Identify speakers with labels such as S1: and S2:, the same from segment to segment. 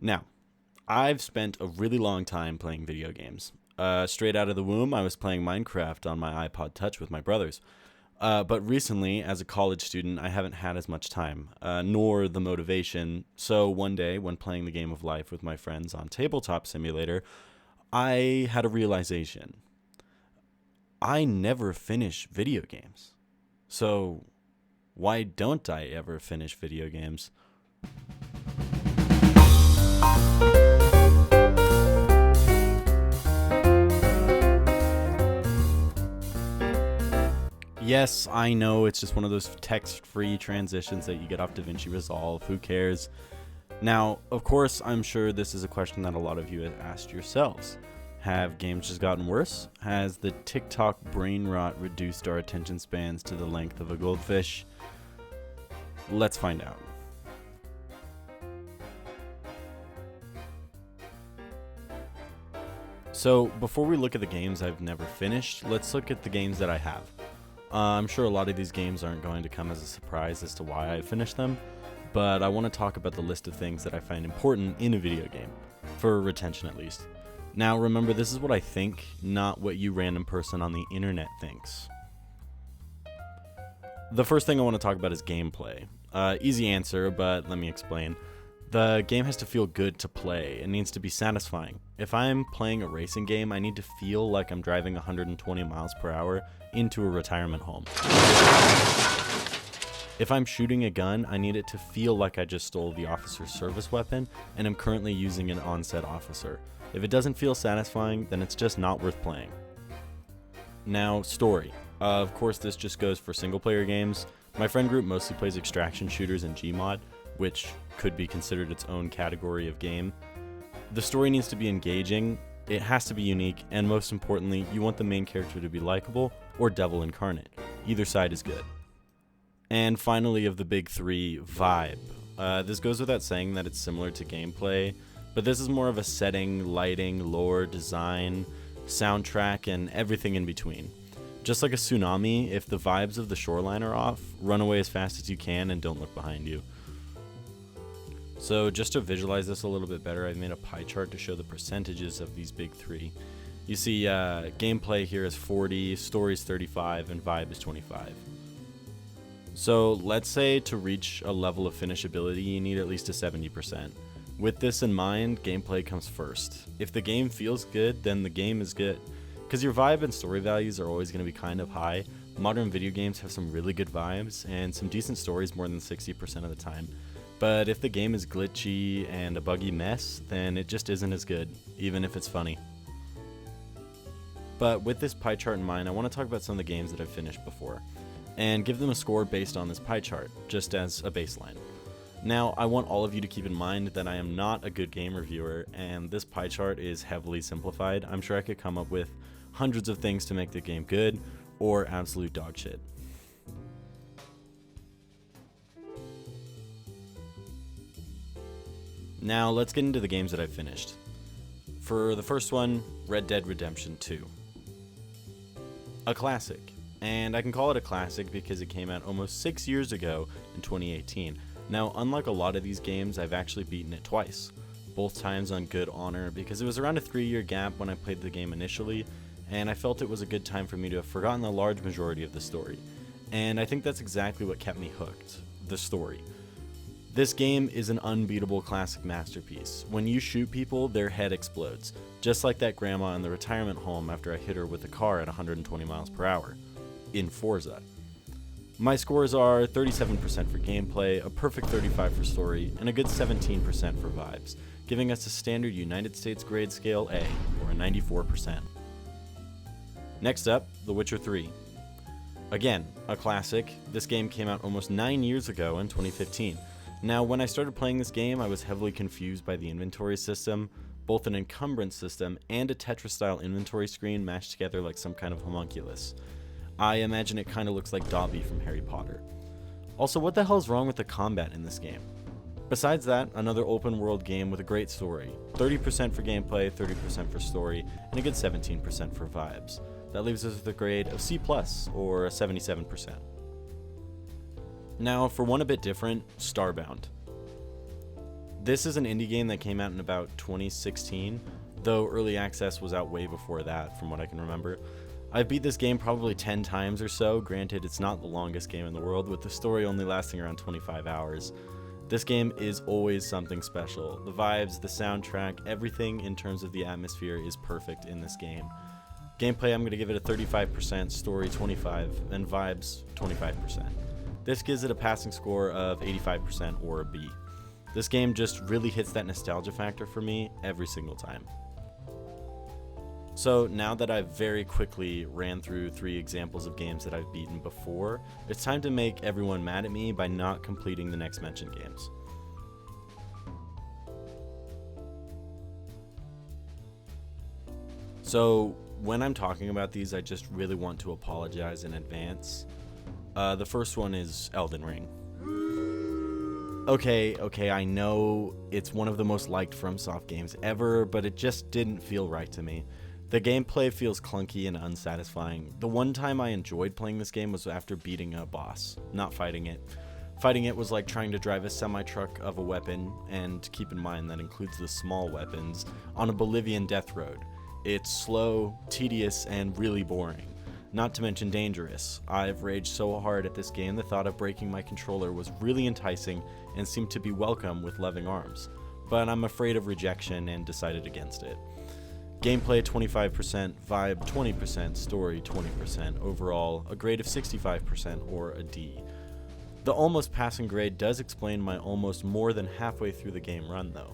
S1: Now, I've spent a really long time playing video games. Straight out of the womb, I was playing Minecraft on my iPod Touch with my brothers. But recently, as a college student, I haven't had as much time, nor the motivation. So one day, when playing the game of life with my friends on Tabletop Simulator, I had a realization. I never finish video games. So why don't I ever finish video games? Yes, I know it's just one of those text-free transitions that you get off DaVinci Resolve. Who cares? Now, of course, I'm sure this is a question that a lot of you have asked yourselves. Have games just gotten worse? Has the TikTok brain rot reduced our attention spans to the length of a goldfish? Let's find out. So, before we look at the games I've never finished, let's look at the games that I have. I'm sure a lot of these games aren't going to come as a surprise as to why I finished them, but I want to talk about the list of things that I find important in a video game, for retention at least. Now remember, this is what I think, not what you random person on the internet thinks. The first thing I want to talk about is gameplay. Easy answer, but let me explain. The game has to feel good to play. It needs to be satisfying. If I'm playing a racing game, I need to feel like I'm driving 120 miles per hour into a retirement home. If I'm shooting a gun, I need it to feel like I just stole the officer's service weapon and I'm currently using an on-set officer. If it doesn't feel satisfying, then it's just not worth playing. Now, story. Of course, this just goes for single-player games. My friend group mostly plays extraction shooters and Gmod, which could be considered its own category of game. The story needs to be engaging, it has to be unique, and most importantly, you want the main character to be likable or devil incarnate. Either side is good. And finally, of the big three, vibe. This goes without saying that it's similar to gameplay, but this is more of a setting, lighting, lore, design, soundtrack, and everything in between. Just like a tsunami, if the vibes of the shoreline are off, run away as fast as you can and don't look behind you. So just to visualize this a little bit better, I've made a pie chart to show the percentages of these big three. You see gameplay here is 40, story is 35, and vibe is 25. So let's say to reach a level of finishability, you need at least a 70%. With this in mind, gameplay comes first. If the game feels good, then the game is good. Because your vibe and story values are always going to be kind of high. Modern video games have some really good vibes and some decent stories more than 60% of the time. But if the game is glitchy and a buggy mess, then it just isn't as good, even if it's funny. But with this pie chart in mind, I want to talk about some of the games that I've finished before, and give them a score based on this pie chart, just as a baseline. Now, I want all of you to keep in mind that I am not a good game reviewer, and this pie chart is heavily simplified. I'm sure I could come up with hundreds of things to make the game good, or absolute dog shit. Now, let's get into the games that I've finished. For the first one, Red Dead Redemption 2. A classic. And I can call it a classic because it came out almost 6 years ago in 2018. Now, unlike a lot of these games, I've actually beaten it twice. Both times on good honor because it was around a 3-year gap when I played the game initially, and I felt it was a good time for me to have forgotten the large majority of the story. And I think that's exactly what kept me hooked, the story. This game is an unbeatable classic masterpiece. When you shoot people, their head explodes, just like that grandma in the retirement home after I hit her with a car at 120 miles per hour, in Forza. My scores are 37% for gameplay, a perfect 35% for story, and a good 17% for vibes, giving us a standard United States grade scale A, or a 94%. Next up, The Witcher 3. Again, a classic. This game came out almost 9 years ago in 2015. Now, when I started playing this game, I was heavily confused by the inventory system, both an encumbrance system and a Tetris-style inventory screen mashed together like some kind of homunculus. I imagine it kind of looks like Dobby from Harry Potter. Also, what the hell is wrong with the combat in this game? Besides that, another open world game with a great story. 30% for gameplay, 30% for story, and a good 17% for vibes. That leaves us with a grade of C+, or a 77%. Now, for one a bit different, Starbound. This is an indie game that came out in about 2016, though early access was out way before that, from what I can remember. I've beat this game probably 10 times or so. Granted, it's not the longest game in the world, with the story only lasting around 25 hours. This game is always something special. The vibes, the soundtrack, everything in terms of the atmosphere is perfect in this game. Gameplay, I'm going to give it a 35%, story 25%, and vibes 25%. This gives it a passing score of 85% or a B. This game just really hits that nostalgia factor for me every single time. So now that I've very quickly ran through 3 examples of games that I've beaten before, it's time to make everyone mad at me by not completing the next mentioned games. So when I'm talking about these, I just really want to apologize in advance. The first one is Elden Ring. Okay, I know it's one of the most liked FromSoft games ever, but it just didn't feel right to me. The gameplay feels clunky and unsatisfying. The one time I enjoyed playing this game was after beating a boss, not fighting it. Fighting it was like trying to drive a semi-truck of a weapon, and keep in mind that includes the small weapons, on a Bolivian death road. It's slow, tedious, and really boring. Not to mention dangerous. I've raged so hard at this game, the thought of breaking my controller was really enticing and seemed to be welcome with loving arms. But I'm afraid of rejection and decided against it. Gameplay 25%, vibe 20%, story 20%, overall a grade of 65% or a D. The almost passing grade does explain my almost more than halfway through the game run though.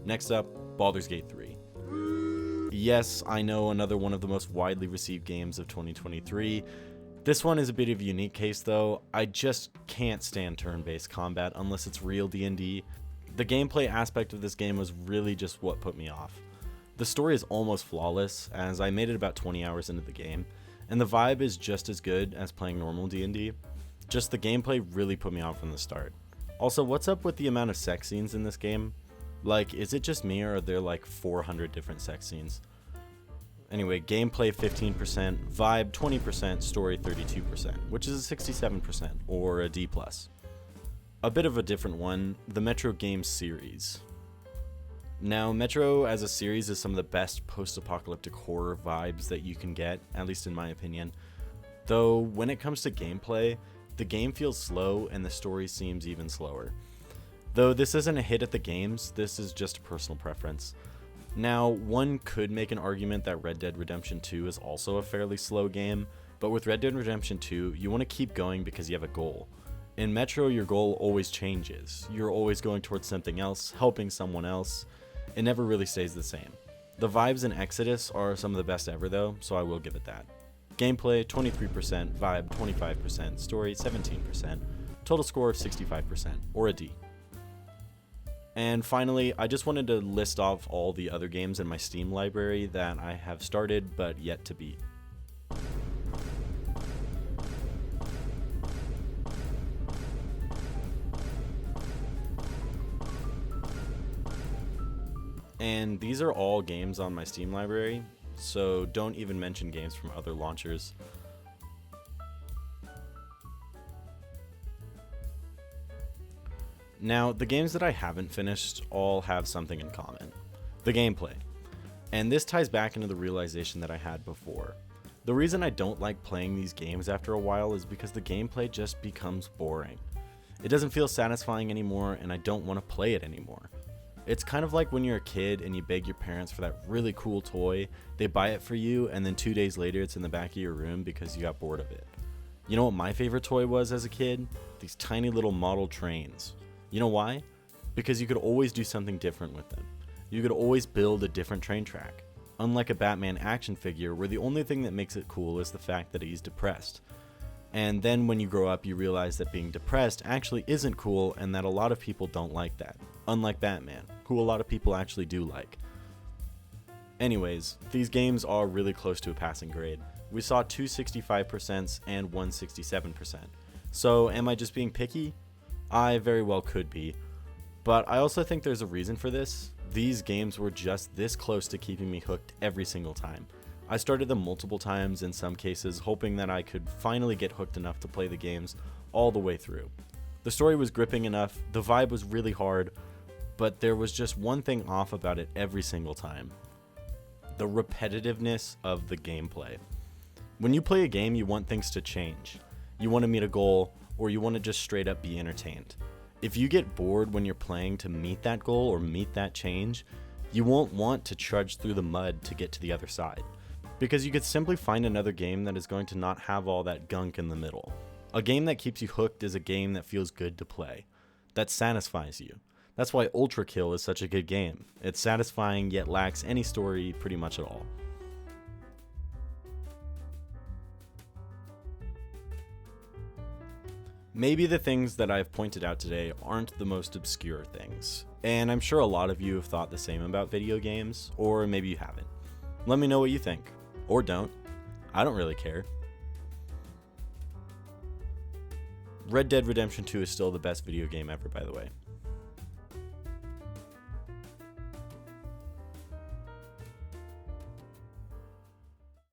S1: Next up, Baldur's Gate 3. Yes, I know, another one of the most widely received games of 2023. This one is a bit of a unique case though. I just can't stand turn-based combat unless it's real D&D. The gameplay aspect of this game was really just what put me off. The story is almost flawless, as I made it about 20 hours into the game, and the vibe is just as good as playing normal D&D. Just the gameplay really put me off from the start. Also, what's up with the amount of sex scenes in this game? Like, is it just me or are there like 400 different sex scenes? Anyway, gameplay 15%, vibe 20%, story 32%, which is a 67% or a D+. A bit of a different one, the Metro games series. Now, Metro as a series is some of the best post-apocalyptic horror vibes that you can get, at least in my opinion. Though, when it comes to gameplay, the game feels slow and the story seems even slower. Though this isn't a hit at the games, this is just a personal preference. Now, one could make an argument that Red Dead Redemption 2 is also a fairly slow game, but with Red Dead Redemption 2, you want to keep going because you have a goal. In Metro, your goal always changes. You're always going towards something else, helping someone else. It never really stays the same. The vibes in Exodus are some of the best ever though, so I will give it that. Gameplay 23%, vibe 25%, story 17%, total score of 65%, or a D. And finally, I just wanted to list off all the other games in my Steam library that I have started but yet to beat. And these are all games on my Steam library, so don't even mention games from other launchers. Now, the games that I haven't finished all have something in common. The gameplay. And this ties back into the realization that I had before. The reason I don't like playing these games after a while is because the gameplay just becomes boring. It doesn't feel satisfying anymore, and I don't want to play it anymore. It's kind of like when you're a kid and you beg your parents for that really cool toy, they buy it for you, and then 2 days later it's in the back of your room because you got bored of it. You know what my favorite toy was as a kid? These tiny little model trains. You know why? Because you could always do something different with them. You could always build a different train track. Unlike a Batman action figure where the only thing that makes it cool is the fact that he's depressed. And then when you grow up you realize that being depressed actually isn't cool and that a lot of people don't like that. Unlike Batman, who a lot of people actually do like. Anyways, these games are really close to a passing grade. We saw two 65% and one 67%. So am I just being picky? I very well could be. But I also think there's a reason for this. These games were just this close to keeping me hooked every single time. I started them multiple times in some cases, hoping that I could finally get hooked enough to play the games all the way through. The story was gripping enough, the vibe was really hard, but there was just one thing off about it every single time. The repetitiveness of the gameplay. When you play a game, you want things to change. You want to meet a goal, or you want to just straight up be entertained. If you get bored when you're playing to meet that goal or meet that change, you won't want to trudge through the mud to get to the other side, because you could simply find another game that is going to not have all that gunk in the middle. A game that keeps you hooked is a game that feels good to play, that satisfies you. That's why Ultra Kill is such a good game. It's satisfying yet lacks any story pretty much at all. Maybe the things that I've pointed out today aren't the most obscure things, and I'm sure a lot of you have thought the same about video games, or maybe you haven't. Let me know what you think, or don't. I don't really care. Red Dead Redemption 2 is still the best video game ever, by the way.